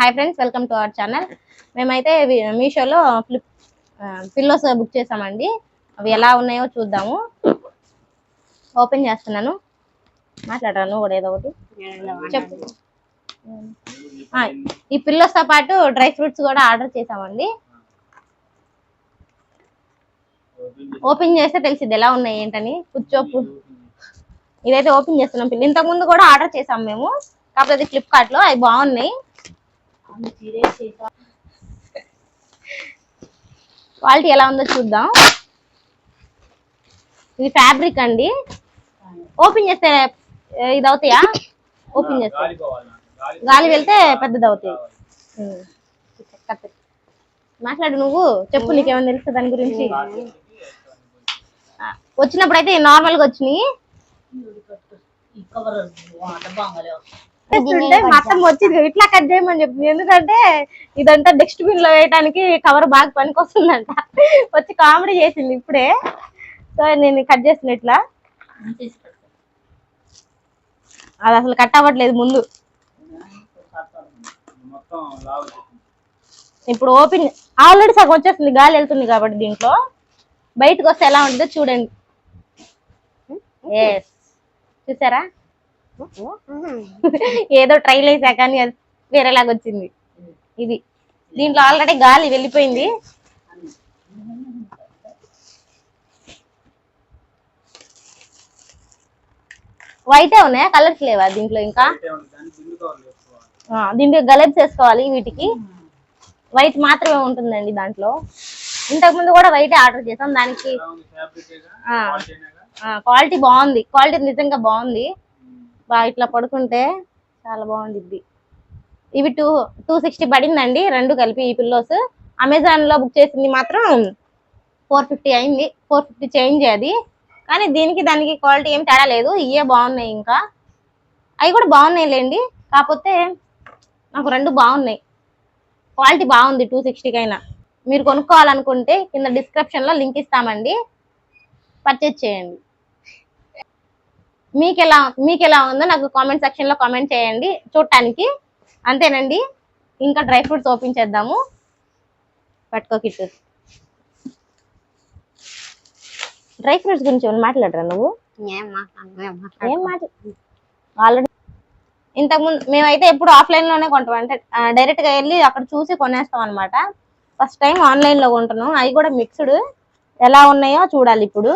Hi friends, welcome to our channel. మేమైతే మీషోలో pillows book చేసామండి. అవి ఎలా ఉన్నాయో చూద్దాము. ఓపెన్ చేస్తున్నాను. మాట్లాడరాను కూడా ఏదో ఒకటి చెప్పు. ఈ పిల్లోస్ తో పాటు డ్రై ఫ్రూట్స్ కూడా ఆర్డర్ చేసామండి. ఓపెన్ చేస్తే తెలిసింది ఎలా ఉన్నాయి ఏంటని. కూర్చోపు ఇదైతే ఓపెన్ చేస్తున్నాం. ఇంతకు ముందు కూడా ఆర్డర్ చేసాం మేము, కాకపోతే ఫ్లిప్కార్ట్ లో. అవి బాగున్నాయి. క్వాలిటీ ఎలా ఉందో చూద్దాం. ఇది ఫ్యాబ్రిక్ అండి. ఓపెన్ చేస్తే ఇది అవుతాయా? ఓపెన్ చేస్తే గాలి వెళ్తే పెద్దది అవుతాయి. మాట్లాడు, నువ్వు చెప్పు, నీకేమైనా తెలుసు దాని గురించి. వచ్చినప్పుడు అయితే నార్మల్ గా వచ్చినాయి. మా అత్తమ్మ వచ్చింది ఇట్లా కట్ చేయమని చెప్పింది. ఎందుకంటే ఇదంతా డస్ట్బిన్ లో వేయడానికి కవర్ బాగా పనికి వస్తుందంట. వచ్చి కామెడీ చేసింది ఇప్పుడే. సో నేను కట్ చేసిన ఇట్లా. అది అసలు కట్ అవ్వట్లేదు ముందు. ఇప్పుడు ఓపెన్ ఆల్రెడీ సగం వచ్చేస్తుంది, గాలి వెళ్తుంది కాబట్టి. దీంట్లో బయటకు వస్తే ఎలా ఉంటుందో చూడండి. ఎస్, చూసారా? ఏదో ట్రైల్ వేసా కానీ అది వేరేలాగా వచ్చింది. ఇది దీంట్లో ఆల్రెడీ గాలి వెళ్ళిపోయింది. వైటే ఉన్నాయా, కలర్స్ లేవా దీంట్లో? ఇంకా దీంట్లో గలెబ్స్ వేసుకోవాలి. వీటికి వైట్ మాత్రమే ఉంటుందండి దాంట్లో. ఇంతకు ముందు కూడా వైటే ఆర్డర్ చేసాం. దానికి క్వాలిటీ బాగుంది. క్వాలిటీ నిజంగా బాగుంది. బాగా ఇట్లా పడుకుంటే చాలా బాగుండిద్ది. ఇవి 260 పడిందండి, రెండు కలిపి ఈ పిల్లోస్. అమెజాన్ లో బుక్ చేసింది మాత్రం 450 అయింది. 450 చేంజ్ అది. కానీ దీనికి దానికి క్వాలిటీ ఏం తేడా లేదు. ఇవే బాగున్నాయి. ఇంకా అవి కూడా బాగున్నాయి లేండి, కాకపోతే నాకు రెండు బాగున్నాయి. క్వాలిటీ బాగుంది 260 కైనా. మీరు కొనుక్కోవాలనుకుంటే కింద డిస్క్రిప్షన్ లో లింక్ ఇస్తామండి, పర్చేజ్ చేయండి. మీకు ఎలా ఉందో నాకు కామెంట్ సెక్షన్ లో కామెంట్ చేయండి చూడటానికి. అంతేనండి. ఇంకా డ్రై ఫ్రూట్స్ ఓపెన్ చేద్దాము. పట్టుకో కిట్టు. డ్రై ఫ్రూట్స్ గురించి ఏమైనా మాట్లాడరా నువ్వు? ఏం మాట్లాడు. ఆల్రెడీ ఇంతకుముందు మేమైతే ఎప్పుడు ఆఫ్లైన్ లోనే కొంటాం. అంటే డైరెక్ట్ గా వెళ్ళి అక్కడ చూసి కొనేస్తాం అనమాట. ఫస్ట్ టైం ఆన్లైన్ లో కొంటున్నాం. అవి కూడా మిక్స్డ్. ఎలా ఉన్నాయో చూడాలి ఇప్పుడు.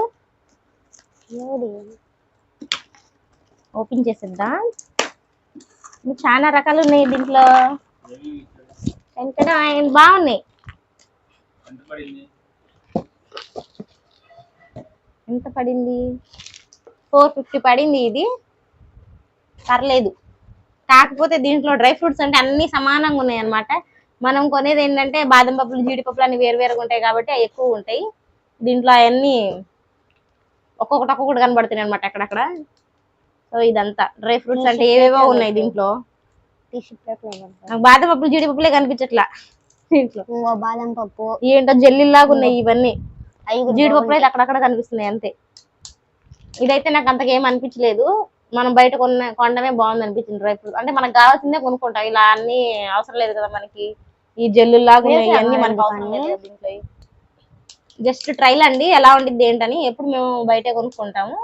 ఓపెన్ చేసేద్దాం. చాలా రకాలు ఉన్నాయి దీంట్లో. బాగున్నాయి. ఎంత పడింది? 450 పడింది. ఇది పర్లేదు. కాకపోతే దీంట్లో డ్రై ఫ్రూట్స్ అంటే అన్ని సమానంగా ఉన్నాయి అనమాట. మనం కొనేది ఏంటంటే బాదం పప్పులు, జీడిపప్పులు అన్ని వేరువేరుగా ఉంటాయి కాబట్టి అవి ఎక్కువ ఉంటాయి. దీంట్లో అవన్నీ ఒక్కొక్కటి కనబడుతున్నాయి అనమాట అక్కడక్కడ. సో ఇదంతా డ్రై ఫ్రూట్స్ అంటే ఏవేవో ఉన్నాయి దీంట్లో. బాదం పప్పులు, జీడిపప్పులే కనిపించట్లా దీంట్లో. బాదం పప్పు ఏంటో జెల్లీలాగా ఉన్నాయి ఇవన్నీ. జీడిపప్పులు అయితే అక్కడక్కడ కనిపిస్తున్నాయి అంతే. ఇదైతే నాకు అంతగా ఏం అనిపించలేదు. మనం బయట కొనడమే బాగుంది అనిపించింది. డ్రై ఫ్రూట్స్ అంటే మనకు కావాల్సిందే కొనుక్కుంటాం. ఇలా అన్ని అవసరం లేదు కదా మనకి. ఈ జెల్లులాగా ఉన్నాయి ఇవన్నీ మనకు అవసరం లేదు దీంట్లో. జస్ట్ ట్రైల్ అండి, ఎలా ఉండిద్ది ఏంటని. ఎప్పుడు మేము బయటే కొనుక్కుంటాము.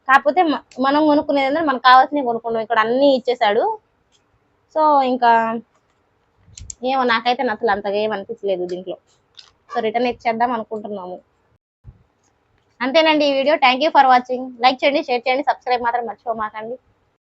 కాకపోతే మనం కొనుక్కునేది అంటే మనకు కావాల్సినవి కొనుక్కుంటాం. ఇక్కడ అన్ని ఇచ్చేసాడు. సో ఇంకా ఏమో నాకైతే నచ్చలు అంతగా ఏమనిపించలేదు దీంట్లో. సో రిటర్న్ ఇచ్చేద్దాం అనుకుంటున్నాము. అంతేనండి ఈ video. Thank you for watching. Like చేయండి, షేర్ చేయండి, సబ్స్క్రైబ్ మాత్రం మర్చిపోమాకండి.